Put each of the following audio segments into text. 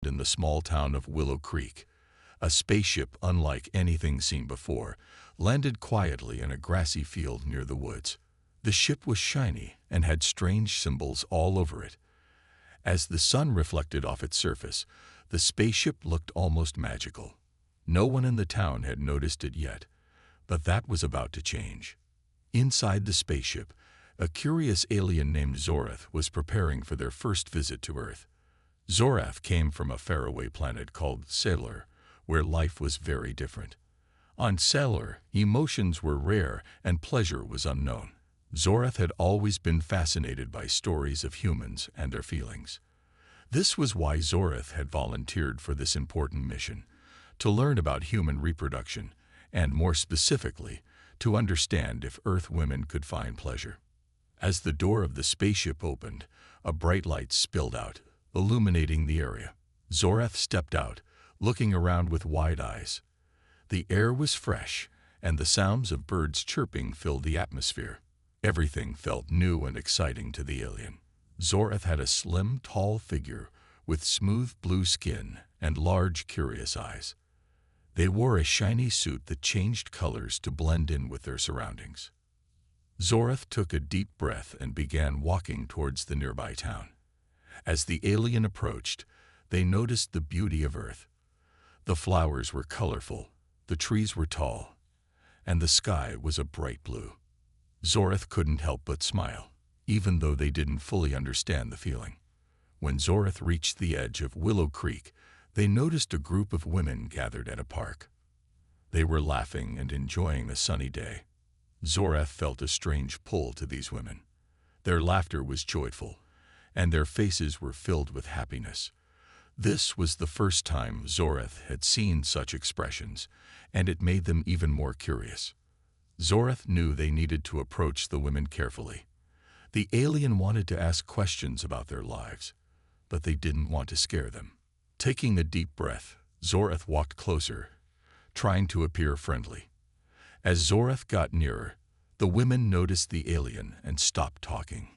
In the small town of Willow Creek, a spaceship unlike anything seen before landed quietly in a grassy field near the woods. The ship was shiny and had strange symbols all over it. As the sun reflected off its surface, the spaceship looked almost magical. No one in the town had noticed it yet, but that was about to change. Inside the spaceship, a curious alien named Zorath was preparing for their first visit to Earth. Zorath came from a faraway planet called Sailor, where life was very different. On Sailor, emotions were rare and pleasure was unknown. Zorath had always been fascinated by stories of humans and their feelings. This was why Zorath had volunteered for this important mission, to learn about human reproduction, and more specifically, to understand if Earth women could find pleasure. As the door of the spaceship opened, a bright light spilled out, illuminating the area. Zorath stepped out, looking around with wide eyes. The air was fresh, and the sounds of birds chirping filled the atmosphere. Everything felt new and exciting to the alien. Zorath had a slim, tall figure with smooth blue skin and large, curious eyes. They wore a shiny suit that changed colors to blend in with their surroundings. Zorath took a deep breath and began walking towards the nearby town. As the alien approached, they noticed the beauty of Earth. The flowers were colorful, the trees were tall, and the sky was a bright blue. Zorath couldn't help but smile, even though they didn't fully understand the feeling. When Zorath reached the edge of Willow Creek, they noticed a group of women gathered at a park. They were laughing and enjoying a sunny day. Zorath felt a strange pull to these women. Their laughter was joyful, and their faces were filled with happiness. This was the first time Zorath had seen such expressions, and it made them even more curious. Zorath knew they needed to approach the women carefully. The alien wanted to ask questions about their lives, but they didn't want to scare them. Taking a deep breath, Zorath walked closer, trying to appear friendly. As Zorath got nearer, the women noticed the alien and stopped talking.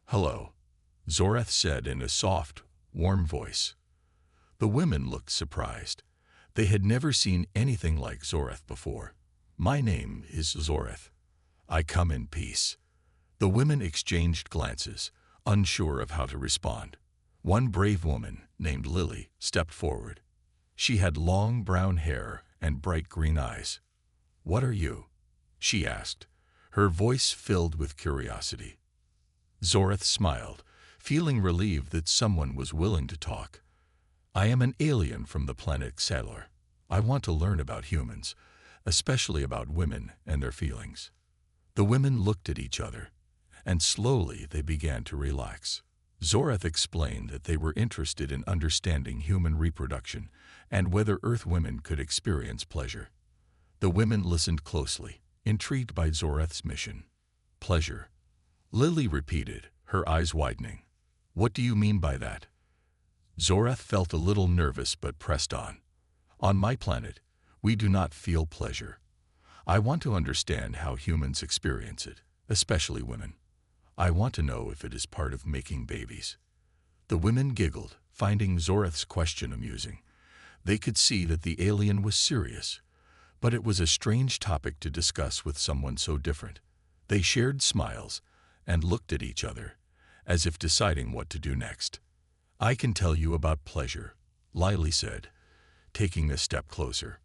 "Hello," Zorath said in a soft, warm voice. The women looked surprised. They had never seen anything like Zorath before. "My name is Zorath. I come in peace." The women exchanged glances, unsure of how to respond. One brave woman, named Lily, stepped forward. She had long brown hair and bright green eyes. "What are you?" she asked, her voice filled with curiosity. Zorath smiled, feeling relieved that someone was willing to talk. "I am an alien from the planet Sailor. I want to learn about humans, especially about women and their feelings." The women looked at each other, and slowly they began to relax. Zorath explained that they were interested in understanding human reproduction and whether Earth women could experience pleasure. The women listened closely, intrigued by Zorath's mission. "Pleasure," Lily repeated, her eyes widening. "What do you mean by that?" Zorath felt a little nervous but pressed on. "On my planet, we do not feel pleasure. I want to understand how humans experience it, especially women. I want to know if it is part of making babies." The women giggled, finding Zorath's question amusing. They could see that the alien was serious, but it was a strange topic to discuss with someone so different. They shared smiles and looked at each other, as if deciding what to do next. "I can tell you about pleasure," Lily said, taking a step closer.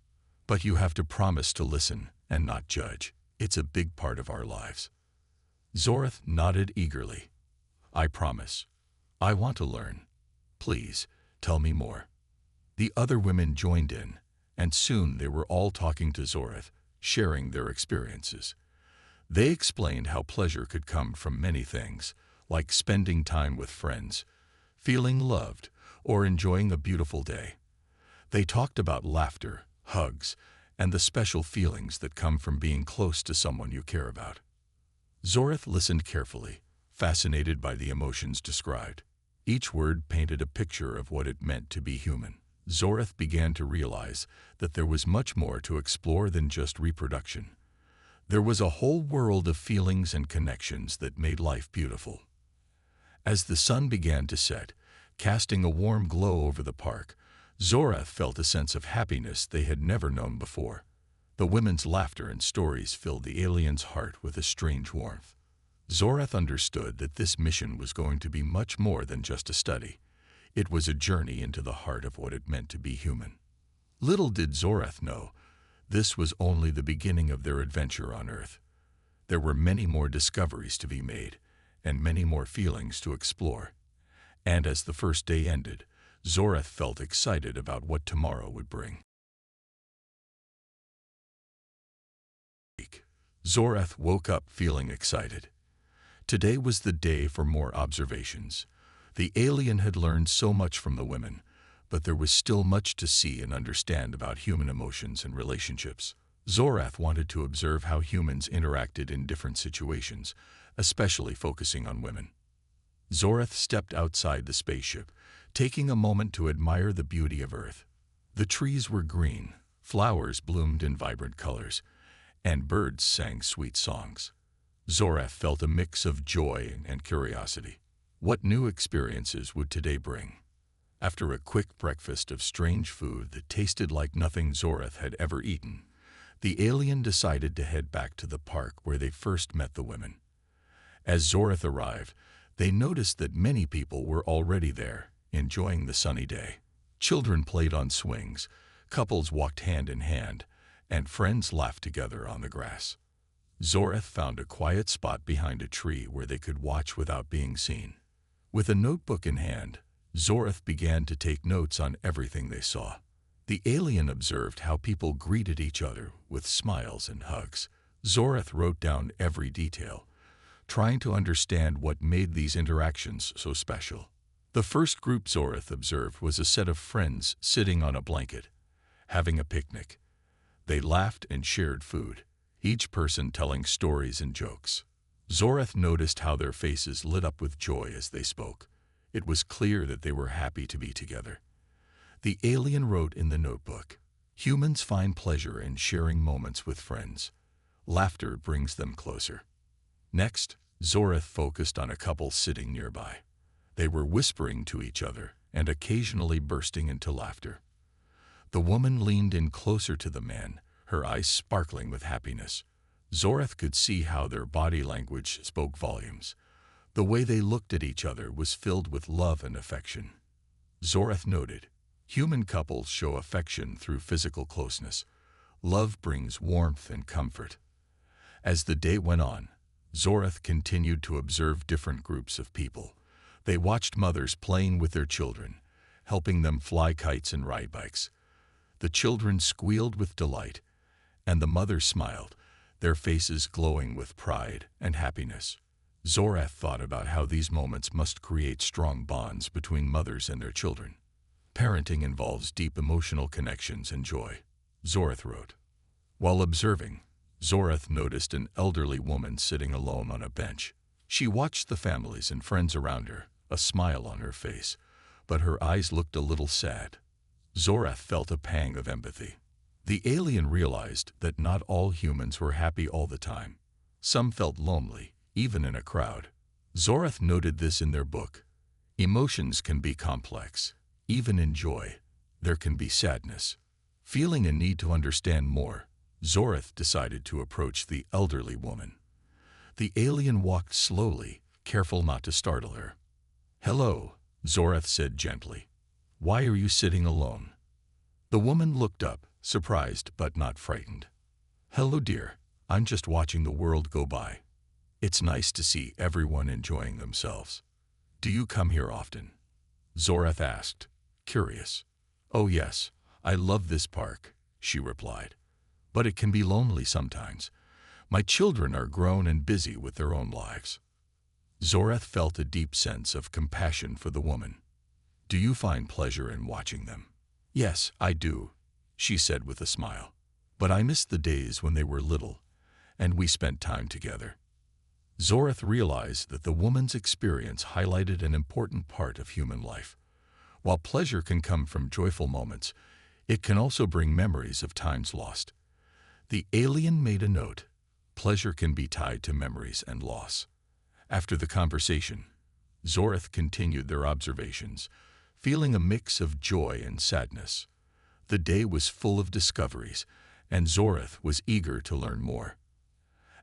"But you have to promise to listen and not judge. It's a big part of our lives." Zorath nodded eagerly. "I promise. I want to learn. Please, tell me more." The other women joined in, and soon they were all talking to Zorath, sharing their experiences. They explained how pleasure could come from many things, like spending time with friends, feeling loved, or enjoying a beautiful day. They talked about laughter, hugs, and the special feelings that come from being close to someone you care about. Zorath listened carefully, fascinated by the emotions described. Each word painted a picture of what it meant to be human. Zorath began to realize that there was much more to explore than just reproduction. There was a whole world of feelings and connections that made life beautiful. As the sun began to set, casting a warm glow over the park. Zorath felt a sense of happiness they had never known before. The women's laughter and stories filled the alien's heart with a strange warmth. Zorath understood that this mission was going to be much more than just a study. It was a journey into the heart of what it meant to be human. Little did Zorath know, this was only the beginning of their adventure on Earth. There were many more discoveries to be made, and many more feelings to explore. And as the first day ended, Zorath felt excited about what tomorrow would bring. Zorath woke up feeling excited. Today was the day for more observations. The alien had learned so much from the women, but there was still much to see and understand about human emotions and relationships. Zorath wanted to observe how humans interacted in different situations, especially focusing on women. Zorath stepped outside the spaceship, taking a moment to admire the beauty of Earth. The trees were green, flowers bloomed in vibrant colors, and birds sang sweet songs. Zorath felt a mix of joy and curiosity. What new experiences would today bring? After a quick breakfast of strange food that tasted like nothing Zorath had ever eaten, the alien decided to head back to the park where they first met the women. As Zorath arrived, they noticed that many people were already there, enjoying the sunny day. Children played on swings, couples walked hand in hand, and friends laughed together on the grass. Zorath found a quiet spot behind a tree where they could watch without being seen. With a notebook in hand, Zorath began to take notes on everything they saw. The alien observed how people greeted each other with smiles and hugs. Zorath wrote down every detail, trying to understand what made these interactions so special. The first group Zorath observed was a set of friends sitting on a blanket, having a picnic. They laughed and shared food, each person telling stories and jokes. Zorath noticed how their faces lit up with joy as they spoke. It was clear that they were happy to be together. The alien wrote in the notebook, "Humans find pleasure in sharing moments with friends. Laughter brings them closer." Next, Zorath focused on a couple sitting nearby. They were whispering to each other and occasionally bursting into laughter. The woman leaned in closer to the man, her eyes sparkling with happiness. Zorath could see how their body language spoke volumes. The way they looked at each other was filled with love and affection. Zorath noted, human couples show affection through physical closeness. Love brings warmth and comfort. As the day went on, Zorath continued to observe different groups of people. They watched mothers playing with their children, helping them fly kites and ride bikes. The children squealed with delight, and the mothers smiled, their faces glowing with pride and happiness. Zorath thought about how these moments must create strong bonds between mothers and their children. Parenting involves deep emotional connections and joy, Zorath wrote. While observing, Zorath noticed an elderly woman sitting alone on a bench. She watched the families and friends around her, a smile on her face, but her eyes looked a little sad. Zorath felt a pang of empathy. The alien realized that not all humans were happy all the time. Some felt lonely, even in a crowd. Zorath noted this in their book. Emotions can be complex. Even in joy, there can be sadness. Feeling a need to understand more, Zorath decided to approach the elderly woman. The alien walked slowly, careful not to startle her. "Hello," Zorath said gently. "Why are you sitting alone?" The woman looked up, surprised but not frightened. "Hello, dear. I'm just watching the world go by. It's nice to see everyone enjoying themselves. Do you come here often?" Zorath asked, curious. "Oh yes, I love this park," she replied. "But it can be lonely sometimes. My children are grown and busy with their own lives." Zorath felt a deep sense of compassion for the woman. "Do you find pleasure in watching them?" "Yes, I do," she said with a smile. "But I miss the days when they were little, and we spent time together." Zorath realized that the woman's experience highlighted an important part of human life. While pleasure can come from joyful moments, it can also bring memories of times lost. The alien made a note. Pleasure can be tied to memories and loss. After the conversation, Zorath continued their observations, feeling a mix of joy and sadness. The day was full of discoveries, and Zoreth was eager to learn more.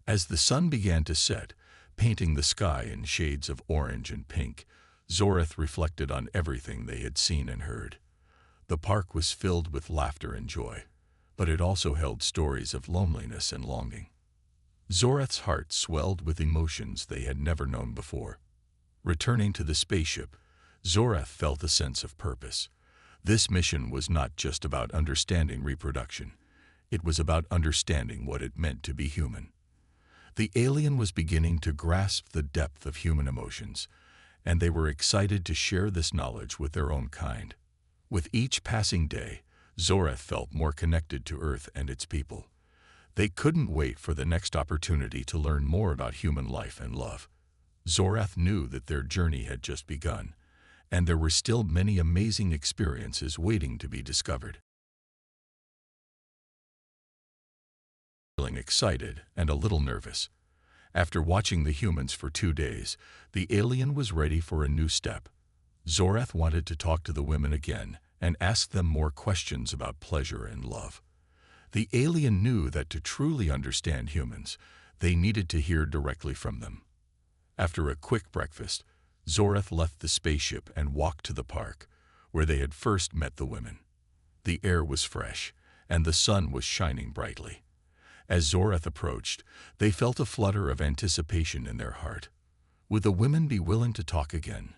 As the sun began to set, painting the sky in shades of orange and pink, Zoreth reflected on everything they had seen and heard. The park was filled with laughter and joy, but it also held stories of loneliness and longing. Zoreth's heart swelled with emotions they had never known before. Returning to the spaceship, Zoreth felt a sense of purpose. This mission was not just about understanding reproduction. It was about understanding what it meant to be human. The alien was beginning to grasp the depth of human emotions, and they were excited to share this knowledge with their own kind. With each passing day, Zoreth felt more connected to Earth and its people. They couldn't wait for the next opportunity to learn more about human life and love. Zoreth knew that their journey had just begun, and there were still many amazing experiences waiting to be discovered. Feeling excited and a little nervous. After watching the humans for 2 days, the alien was ready for a new step. Zoreth wanted to talk to the women again and ask them more questions about pleasure and love. The alien knew that to truly understand humans, they needed to hear directly from them. After a quick breakfast, Zoreth left the spaceship and walked to the park, where they had first met the women. The air was fresh, and the sun was shining brightly. As Zoreth approached, they felt a flutter of anticipation in their heart. Would the women be willing to talk again?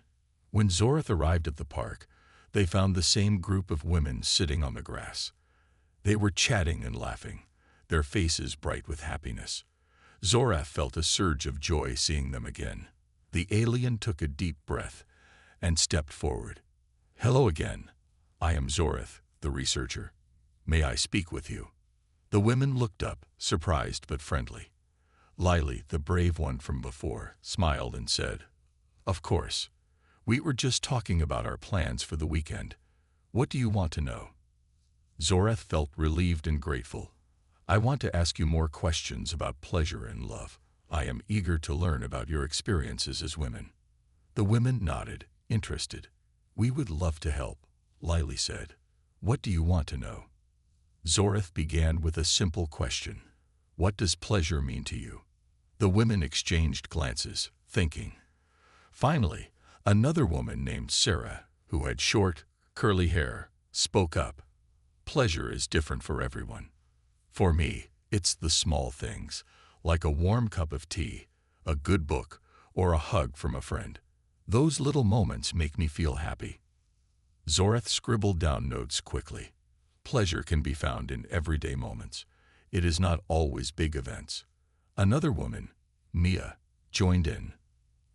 When Zoreth arrived at the park, they found the same group of women sitting on the grass. They were chatting and laughing, their faces bright with happiness. Zoreth felt a surge of joy seeing them again. The alien took a deep breath and stepped forward. "Hello again. I am Zoreth, the researcher. May I speak with you?" The women looked up, surprised but friendly. Lily, the brave one from before, smiled and said, "Of course. We were just talking about our plans for the weekend. What do you want to know?" Zoreth felt relieved and grateful. "I want to ask you more questions about pleasure and love. I am eager to learn about your experiences as women." The women nodded, interested. "We would love to help," Lily said. "What do you want to know?" Zoreth began with a simple question. "What does pleasure mean to you?" The women exchanged glances, thinking. Finally, another woman named Sarah, who had short, curly hair, spoke up. "Pleasure is different for everyone. For me, it's the small things, like a warm cup of tea, a good book, or a hug from a friend. Those little moments make me feel happy." Zoreth scribbled down notes quickly. Pleasure can be found in everyday moments. It is not always big events. Another woman, Mia, joined in.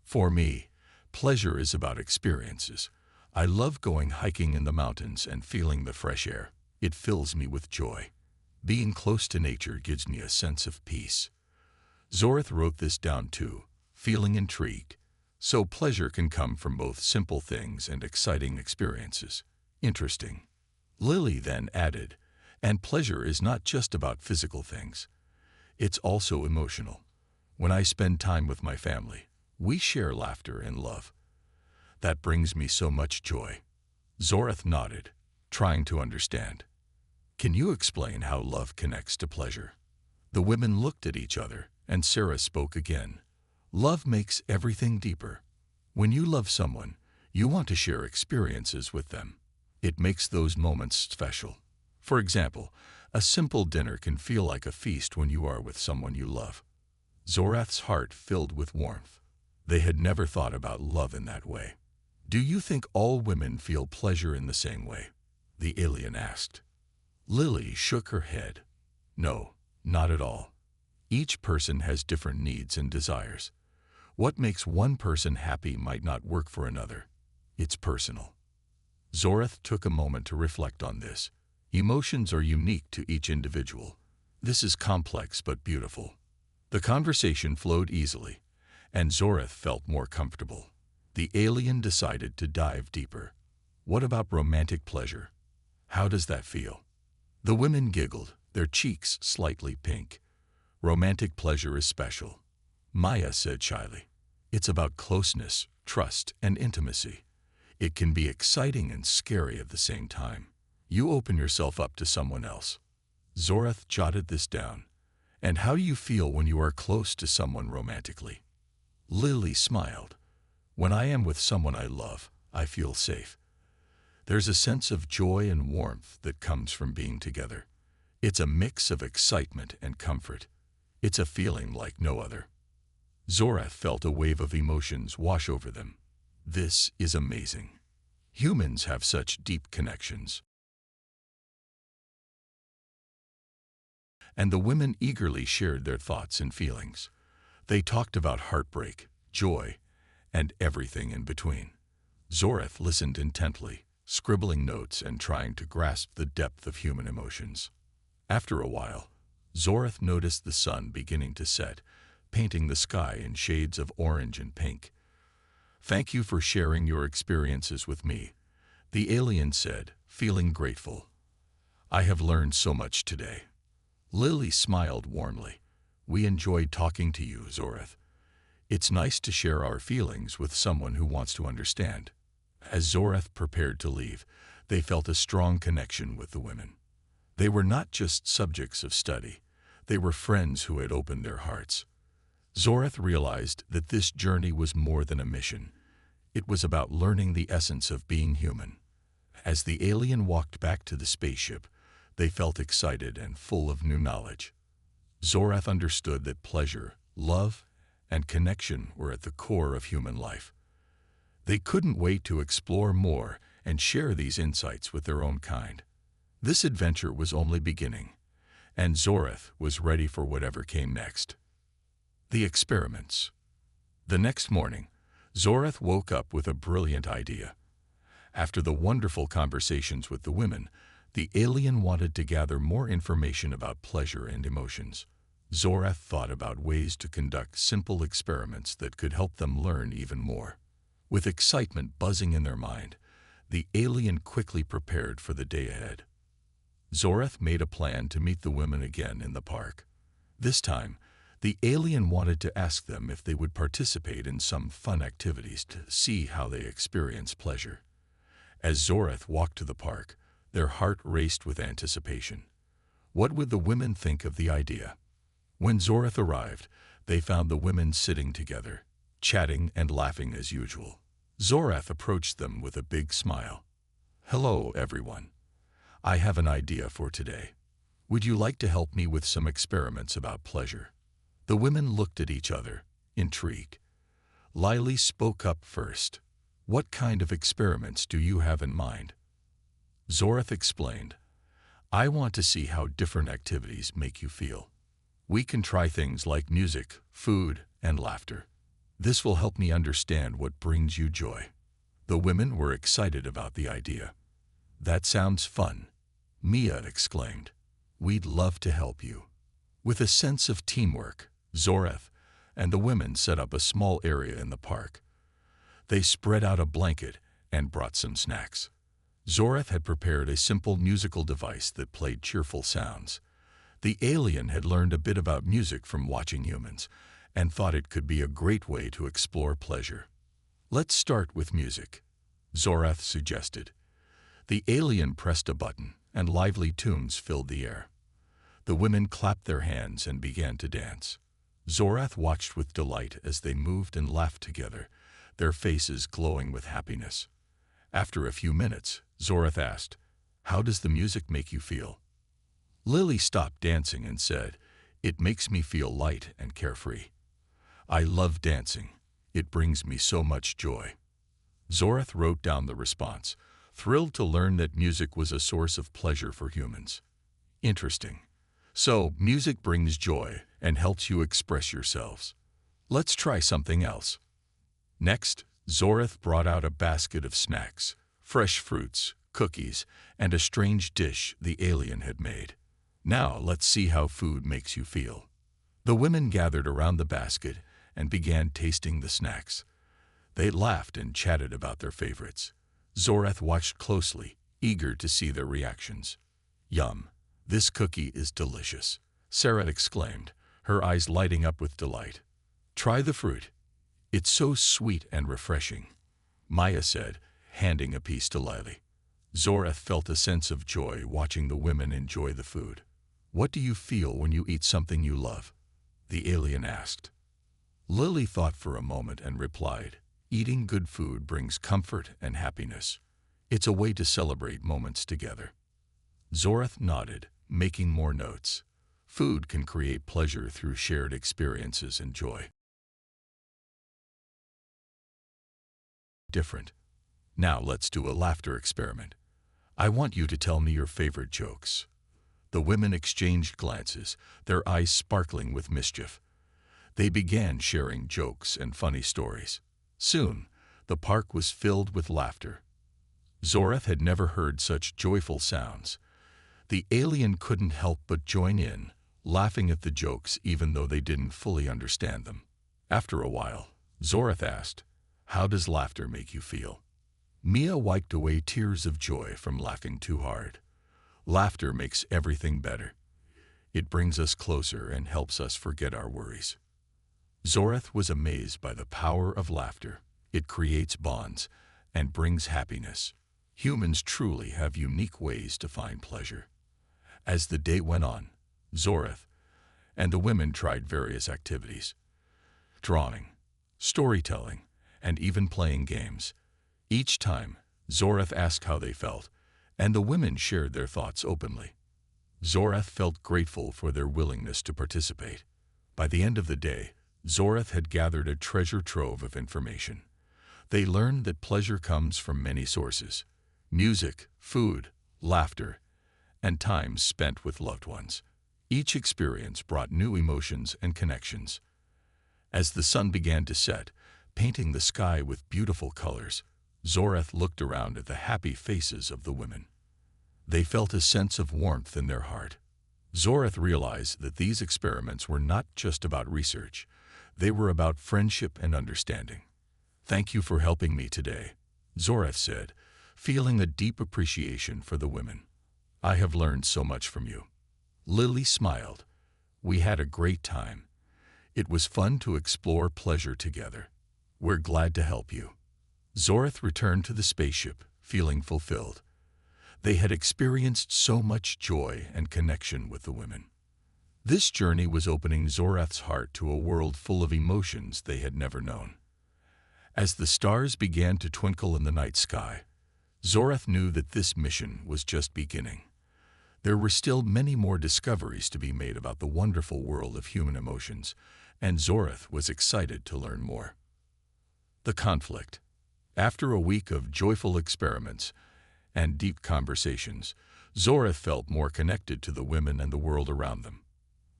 "For me, pleasure is about experiences. I love going hiking in the mountains and feeling the fresh air. It fills me with joy. Being close to nature gives me a sense of peace." Zoreth wrote this down too, feeling intrigued. So pleasure can come from both simple things and exciting experiences. Interesting. Lily then added, "And pleasure is not just about physical things. It's also emotional. When I spend time with my family, we share laughter and love. That brings me so much joy." Zoreth nodded, trying to understand. "Can you explain how love connects to pleasure?" The women looked at each other, and Sarah spoke again. "Love makes everything deeper. When you love someone, you want to share experiences with them. It makes those moments special. For example, a simple dinner can feel like a feast when you are with someone you love." Zoreth's heart filled with warmth. They had never thought about love in that way. "Do you think all women feel pleasure in the same way?" the alien asked. Lily shook her head. "No, not at all. Each person has different needs and desires. What makes one person happy might not work for another. It's personal." Zoreth took a moment to reflect on this. Emotions are unique to each individual. This is complex but beautiful. The conversation flowed easily, and Zoreth felt more comfortable. The alien decided to dive deeper. "What about romantic pleasure? How does that feel?" The women giggled, their cheeks slightly pink. "Romantic pleasure is special," Maya said shyly. "It's about closeness, trust, and intimacy. It can be exciting and scary at the same time. You open yourself up to someone else. Zorath jotted this down. And how do you feel when you are close to someone romantically? Lily smiled. When I am with someone I love, I feel safe. There's a sense of joy and warmth that comes from being together. It's a mix of excitement and comfort. It's a feeling like no other. Zorath felt a wave of emotions wash over them. This is amazing. Humans have such deep connections. And the women eagerly shared their thoughts and feelings. They talked about heartbreak, joy, and everything in between. Zorath listened intently, scribbling notes and trying to grasp the depth of human emotions. After a while, Zorath noticed the sun beginning to set, painting the sky in shades of orange and pink. "Thank you for sharing your experiences with me," the alien said, feeling grateful. "I have learned so much today." Lily smiled warmly. "We enjoyed talking to you, Zorath. It's nice to share our feelings with someone who wants to understand." As Zorath prepared to leave, they felt a strong connection with the women. They were not just subjects of study. They were friends who had opened their hearts. Zorath realized that this journey was more than a mission. It was about learning the essence of being human. As the alien walked back to the spaceship, they felt excited and full of new knowledge. Zorath understood that pleasure, love, and connection were at the core of human life. They couldn't wait to explore more and share these insights with their own kind. This adventure was only beginning, and Zorath was ready for whatever came next. The experiments. The next morning, Zorath woke up with a brilliant idea. After the wonderful conversations with the women, the alien wanted to gather more information about pleasure and emotions. Zorath thought about ways to conduct simple experiments that could help them learn even more. With excitement buzzing in their mind, the alien quickly prepared for the day ahead. Zorath made a plan to meet the women again in the park. This time, the alien wanted to ask them if they would participate in some fun activities to see how they experience pleasure. As Zorath walked to the park, their heart raced with anticipation. What would the women think of the idea? When Zorath arrived, they found the women sitting together, chatting and laughing as usual. Zorath approached them with a big smile. "Hello, everyone. I have an idea for today. Would you like to help me with some experiments about pleasure?" The women looked at each other, intrigued. Lily spoke up first. "What kind of experiments do you have in mind?" Zorath explained. "I want to see how different activities make you feel. We can try things like music, food, and laughter. This will help me understand what brings you joy." The women were excited about the idea. "That sounds fun," Mia exclaimed. "We'd love to help you." With a sense of teamwork, Zorath and the women set up a small area in the park. They spread out a blanket and brought some snacks. Zorath had prepared a simple musical device that played cheerful sounds. The alien had learned a bit about music from watching humans and thought it could be a great way to explore pleasure. "Let's start with music," Zorath suggested. The alien pressed a button and lively tunes filled the air. The women clapped their hands and began to dance. Zorath watched with delight as they moved and laughed together, their faces glowing with happiness. After a few minutes, Zorath asked, "How does the music make you feel?" Lily stopped dancing and said, "It makes me feel light and carefree. I love dancing. It brings me so much joy." Zorath wrote down the response, thrilled to learn that music was a source of pleasure for humans. Interesting. So, music brings joy and helps you express yourselves. Let's try something else. Next, Zorath brought out a basket of snacks, fresh fruits, cookies, and a strange dish the alien had made. "Now let's see how food makes you feel." The women gathered around the basket and began tasting the snacks. They laughed and chatted about their favorites. Zorath watched closely, eager to see their reactions. "Yum! This cookie is delicious," Sarah exclaimed, her eyes lighting up with delight. "Try the fruit. It's so sweet and refreshing," Maya said, handing a piece to Lily. Zoreth felt a sense of joy watching the women enjoy the food. "What do you feel when you eat something you love?" the alien asked. Lily thought for a moment and replied, "Eating good food brings comfort and happiness. It's a way to celebrate moments together." Zoreth nodded, making more notes. Food can create pleasure through shared experiences and joy. Different. Now let's do a laughter experiment. I want you to tell me your favorite jokes. The women exchanged glances, their eyes sparkling with mischief. They began sharing jokes and funny stories. Soon, the park was filled with laughter. Zoreth had never heard such joyful sounds. The alien couldn't help but join in, laughing at the jokes even though they didn't fully understand them. After a while, Zoreth asked, "How does laughter make you feel?" Mia wiped away tears of joy from laughing too hard. Laughter makes everything better. It brings us closer and helps us forget our worries. Zoreth was amazed by the power of laughter. It creates bonds and brings happiness. Humans truly have unique ways to find pleasure. As the day went on, Zoreth and the women tried various activities: drawing, storytelling, and even playing games. Each time, Zoreth asked how they felt, and the women shared their thoughts openly. Zoreth felt grateful for their willingness to participate. By the end of the day, Zoreth had gathered a treasure trove of information. They learned that pleasure comes from many sources: music, food, laughter, and time spent with loved ones. Each experience brought new emotions and connections. As the sun began to set, painting the sky with beautiful colors, Zoreth looked around at the happy faces of the women. They felt a sense of warmth in their heart. Zoreth realized that these experiments were not just about research. They were about friendship and understanding. "Thank you for helping me today," Zoreth said, feeling a deep appreciation for the women. "I have learned so much from you." Lily smiled. "We had a great time. It was fun to explore pleasure together. We're glad to help you." Zoreth returned to the spaceship, feeling fulfilled. They had experienced so much joy and connection with the women. This journey was opening Zoreth's heart to a world full of emotions they had never known. As the stars began to twinkle in the night sky, Zoreth knew that this mission was just beginning. There were still many more discoveries to be made about the wonderful world of human emotions, and Zoreth was excited to learn more. The conflict. After a week of joyful experiments and deep conversations, Zoreth felt more connected to the women and the world around them.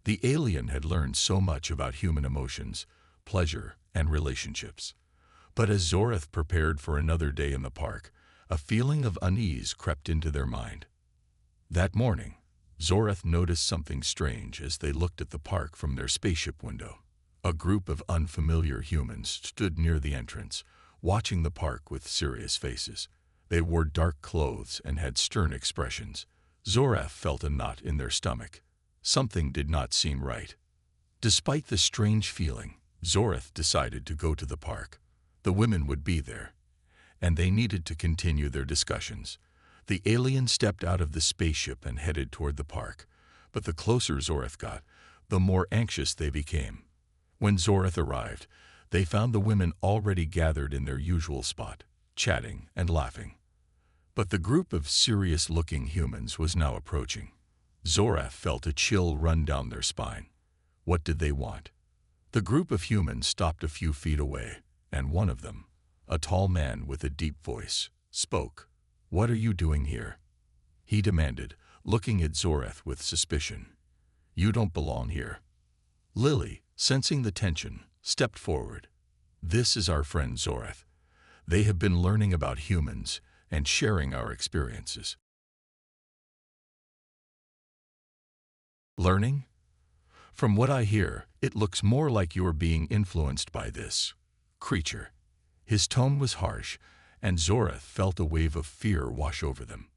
The alien had learned so much about human emotions, pleasure, and relationships. But as Zoreth prepared for another day in the park, a feeling of unease crept into their mind. That morning, Zoreth noticed something strange as they looked at the park from their spaceship window. A group of unfamiliar humans stood near the entrance, watching the park with serious faces. They wore dark clothes and had stern expressions. Zoreth felt a knot in their stomach. Something did not seem right. Despite the strange feeling, Zoreth decided to go to the park. The women would be there, and they needed to continue their discussions. The alien stepped out of the spaceship and headed toward the park, but the closer Zoreth got, the more anxious they became. When Zoreth arrived, they found the women already gathered in their usual spot, chatting and laughing. But the group of serious-looking humans was now approaching. Zoreth felt a chill run down their spine. What did they want? The group of humans stopped a few feet away, and one of them, a tall man with a deep voice, spoke. "What are you doing here?" he demanded, looking at Zoreth with suspicion. "You don't belong here." Lily, sensing the tension, stepped forward. "This is our friend Zoreth. They have been learning about humans and sharing our experiences." Learning? From what I hear, it looks more like you're being influenced by this creature. His tone was harsh, and Zoreth felt a wave of fear wash over them.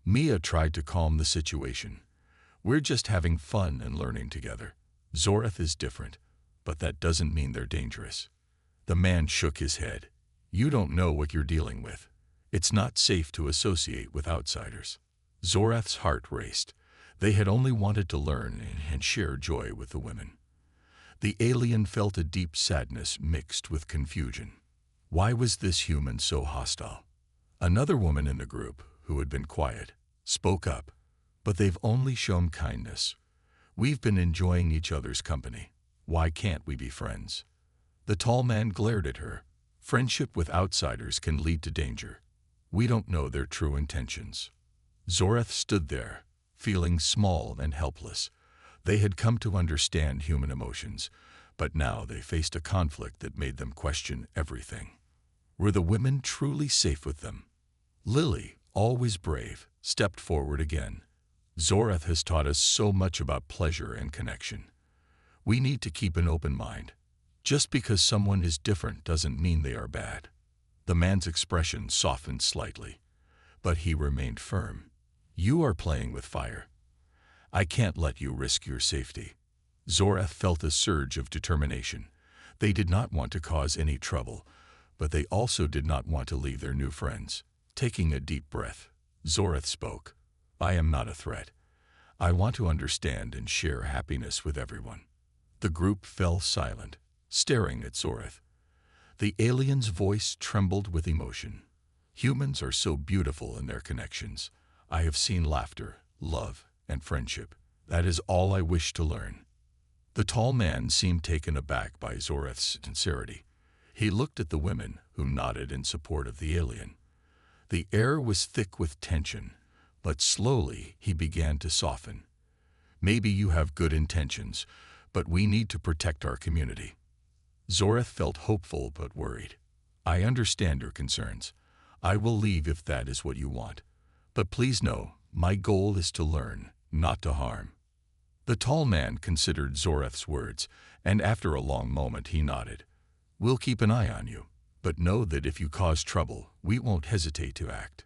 Mia tried to calm the situation. "We're just having fun and learning together. Zoreth is different, but that doesn't mean they're dangerous." The man shook his head. "You don't know what you're dealing with. It's not safe to associate with outsiders. Zorath's heart raced. They had only wanted to learn and share joy with the women. The alien felt a deep sadness mixed with confusion. Why was this human so hostile? Another woman in the group, who had been quiet, spoke up. But they've only shown kindness. We've been enjoying each other's company. Why can't we be friends? The tall man glared at her. Friendship with outsiders can lead to danger. We don't know their true intentions. Zorath stood there, feeling small and helpless. They had come to understand human emotions, but now they faced a conflict that made them question everything. Were the women truly safe with them? Lily, always brave, stepped forward again. Zorath has taught us so much about pleasure and connection. We need to keep an open mind. Just because someone is different doesn't mean they are bad. The man's expression softened slightly, but he remained firm. You are playing with fire. I can't let you risk your safety. Zorath felt a surge of determination. They did not want to cause any trouble, but they also did not want to leave their new friends. Taking a deep breath, Zorath spoke. I am not a threat. I want to understand and share happiness with everyone. The group fell silent, staring at Zorath. The alien's voice trembled with emotion. Humans are so beautiful in their connections. I have seen laughter, love, and friendship. That is all I wish to learn. The tall man seemed taken aback by Zorath's sincerity. He looked at the women, who nodded in support of the alien. The air was thick with tension, but slowly he began to soften. Maybe you have good intentions, but we need to protect our community. Zorath felt hopeful but worried. I understand your concerns. I will leave if that is what you want. But please know, my goal is to learn, not to harm. The tall man considered Zorath's words, and after a long moment he nodded. We'll keep an eye on you, but know that if you cause trouble, we won't hesitate to act.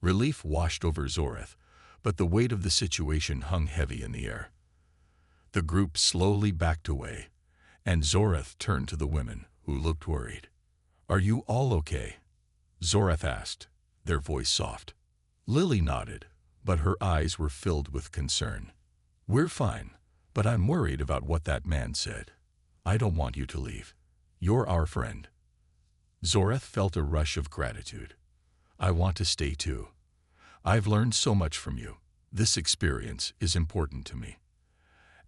Relief washed over Zorath, but the weight of the situation hung heavy in the air. The group slowly backed away, and Zorath turned to the women, who looked worried. Are you all okay? Zorath asked, their voice soft. Lily nodded, but her eyes were filled with concern. We're fine, but I'm worried about what that man said. I don't want you to leave. You're our friend. Zorath felt a rush of gratitude. I want to stay too. I've learned so much from you. This experience is important to me.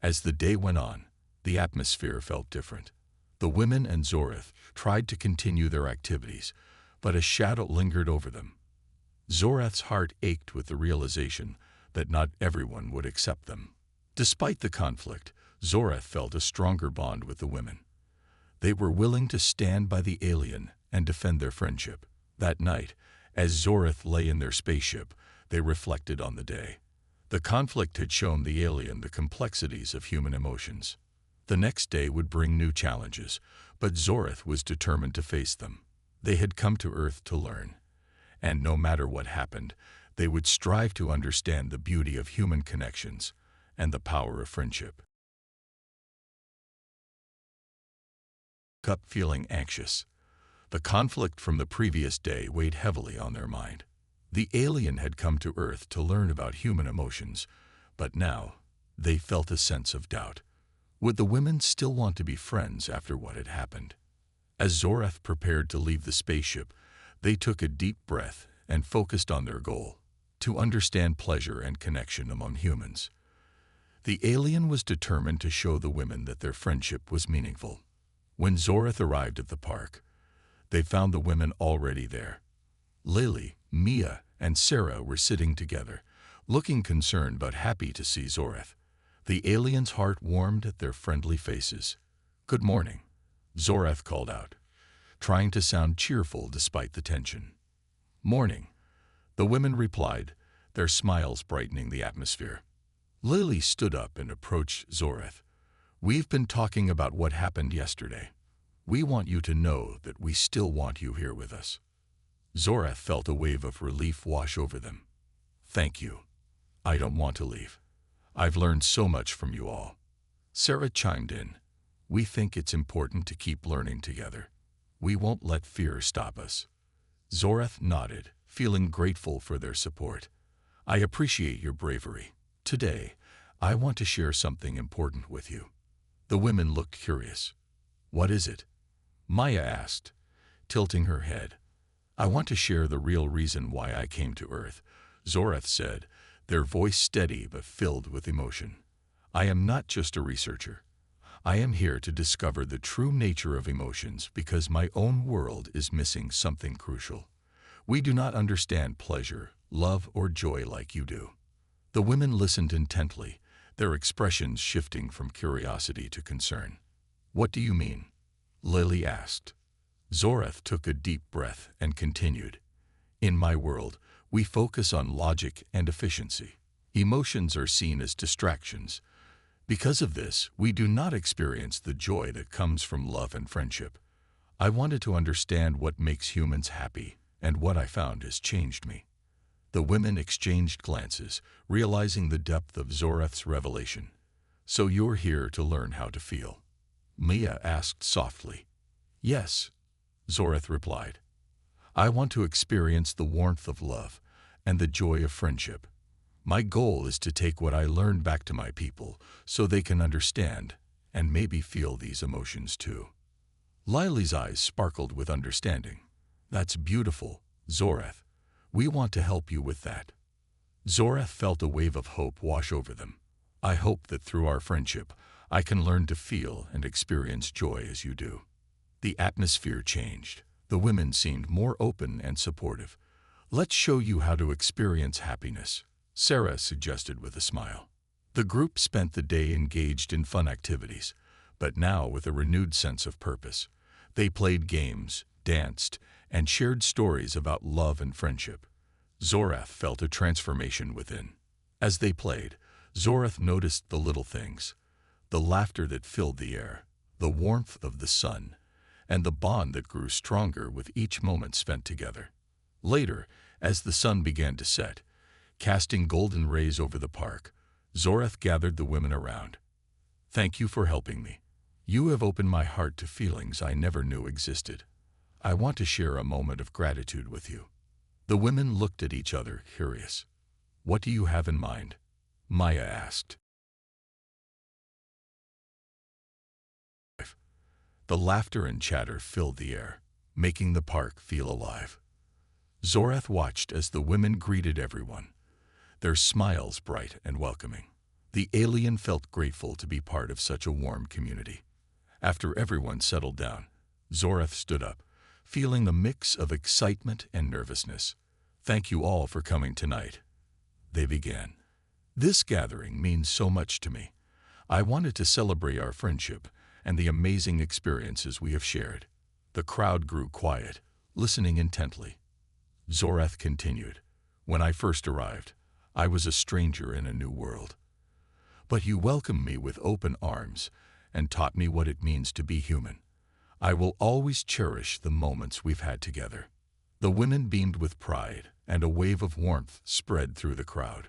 As the day went on, the atmosphere felt different. The women and Zorath tried to continue their activities, but a shadow lingered over them. Zorath's heart ached with the realization that not everyone would accept them. Despite the conflict, Zorath felt a stronger bond with the women. They were willing to stand by the alien and defend their friendship. That night, as Zorath lay in their spaceship, they reflected on the day. The conflict had shown the alien the complexities of human emotions. The next day would bring new challenges, but Zorath was determined to face them. They had come to Earth to learn, and no matter what happened, they would strive to understand the beauty of human connections and the power of friendship. Up feeling anxious. The conflict from the previous day weighed heavily on their mind. The alien had come to Earth to learn about human emotions, but now they felt a sense of doubt. Would the women still want to be friends after what had happened? As Zorath prepared to leave the spaceship, they took a deep breath and focused on their goal, to understand pleasure and connection among humans. The alien was determined to show the women that their friendship was meaningful. When Zorath arrived at the park, they found the women already there. Lily, Mia, and Sarah were sitting together, looking concerned but happy to see Zorath. The alien's heart warmed at their friendly faces. Good morning, Zorath called out, trying to sound cheerful despite the tension. Morning, the women replied, their smiles brightening the atmosphere. Lily stood up and approached Zorath. We've been talking about what happened yesterday. We want you to know that we still want you here with us. Zorath felt a wave of relief wash over them. Thank you. I don't want to leave. I've learned so much from you all. Sarah chimed in. We think it's important to keep learning together. We won't let fear stop us. Zorath nodded, feeling grateful for their support. I appreciate your bravery. Today, I want to share something important with you. The women looked curious. What is it? Maya asked, tilting her head. I want to share the real reason why I came to Earth, Zorath said, their voice steady but filled with emotion. I am not just a researcher. I am here to discover the true nature of emotions because my own world is missing something crucial. We do not understand pleasure, love, or joy like you do. The women listened intently, their expressions shifting from curiosity to concern. What do you mean? Lily asked. Zorath took a deep breath and continued. In my world, we focus on logic and efficiency. Emotions are seen as distractions. Because of this, we do not experience the joy that comes from love and friendship. I wanted to understand what makes humans happy, and what I found has changed me. The women exchanged glances, realizing the depth of Zorath's revelation. So you're here to learn how to feel? Mia asked softly. Yes, Zorath replied. I want to experience the warmth of love and the joy of friendship. My goal is to take what I learned back to my people so they can understand and maybe feel these emotions too. Lily's eyes sparkled with understanding. That's beautiful, Zorath. We want to help you with that. Zorath felt a wave of hope wash over them. I hope that through our friendship, I can learn to feel and experience joy as you do. The atmosphere changed. The women seemed more open and supportive. Let's show you how to experience happiness, Sarah suggested with a smile. The group spent the day engaged in fun activities, but now with a renewed sense of purpose. They played games, danced, and shared stories about love and friendship. Zorath felt a transformation within. As they played, Zorath noticed the little things, the laughter that filled the air, the warmth of the sun, and the bond that grew stronger with each moment spent together. Later, as the sun began to set, casting golden rays over the park, Zorath gathered the women around. Thank you for helping me. You have opened my heart to feelings I never knew existed. I want to share a moment of gratitude with you. The women looked at each other, curious. What do you have in mind? Maya asked. The laughter and chatter filled the air, making the park feel alive. Zorath watched as the women greeted everyone, their smiles bright and welcoming. The alien felt grateful to be part of such a warm community. After everyone settled down, Zorath stood up, feeling a mix of excitement and nervousness. Thank you all for coming tonight. They began. This gathering means so much to me. I wanted to celebrate our friendship and the amazing experiences we have shared. The crowd grew quiet, listening intently. Zorath continued. When I first arrived, I was a stranger in a new world. But you welcomed me with open arms and taught me what it means to be human. I will always cherish the moments we've had together. The women beamed with pride, and a wave of warmth spread through the crowd.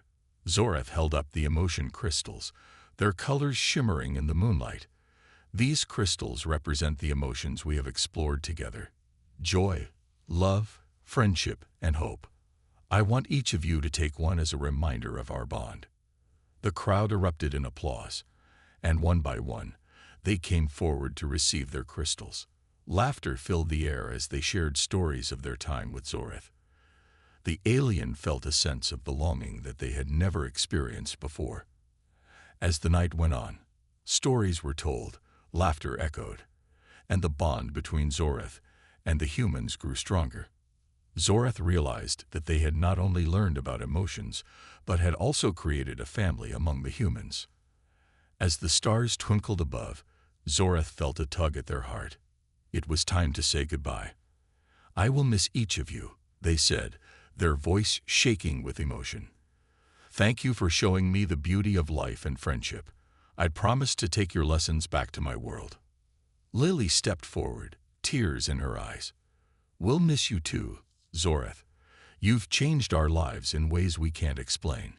Zorath held up the emotion crystals, their colors shimmering in the moonlight. These crystals represent the emotions we have explored together: joy, love, friendship, and hope. I want each of you to take one as a reminder of our bond. The crowd erupted in applause, and one by one, they came forward to receive their crystals. Laughter filled the air as they shared stories of their time with Zorath. The alien felt a sense of belonging that they had never experienced before. As the night went on, stories were told, laughter echoed, and the bond between Zorath and the humans grew stronger. Zorath realized that they had not only learned about emotions, but had also created a family among the humans. As the stars twinkled above, Zorath felt a tug at their heart. It was time to say goodbye. I will miss each of you, they said, their voice shaking with emotion. Thank you for showing me the beauty of life and friendship. I promise to take your lessons back to my world. Lily stepped forward, tears in her eyes. We'll miss you too, Zorath. You've changed our lives in ways we can't explain.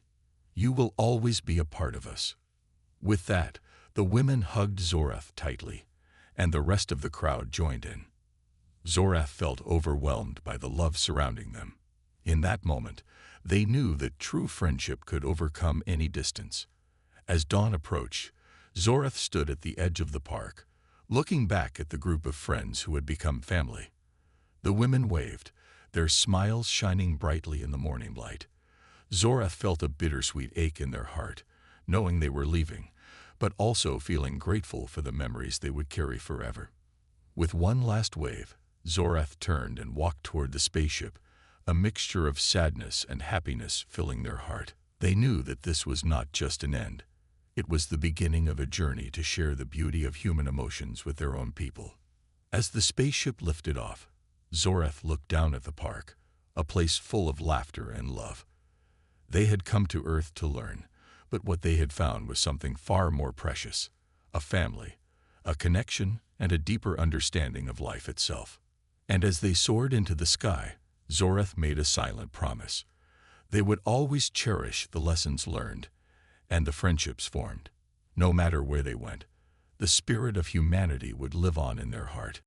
You will always be a part of us. With that, the women hugged Zorath tightly, and the rest of the crowd joined in. Zorath felt overwhelmed by the love surrounding them. In that moment, they knew that true friendship could overcome any distance. As dawn approached, Zorath stood at the edge of the park, looking back at the group of friends who had become family. The women waved, their smiles shining brightly in the morning light. Zorath felt a bittersweet ache in their heart, knowing they were leaving, but also feeling grateful for the memories they would carry forever. With one last wave, Zorath turned and walked toward the spaceship, a mixture of sadness and happiness filling their heart. They knew that this was not just an end. It was the beginning of a journey to share the beauty of human emotions with their own people. As the spaceship lifted off, Zorath looked down at the park, a place full of laughter and love. They had come to Earth to learn, but what they had found was something far more precious: a family, a connection, and a deeper understanding of life itself. And as they soared into the sky, Zorath made a silent promise. They would always cherish the lessons learned and the friendships formed. No matter where they went, the spirit of humanity would live on in their heart.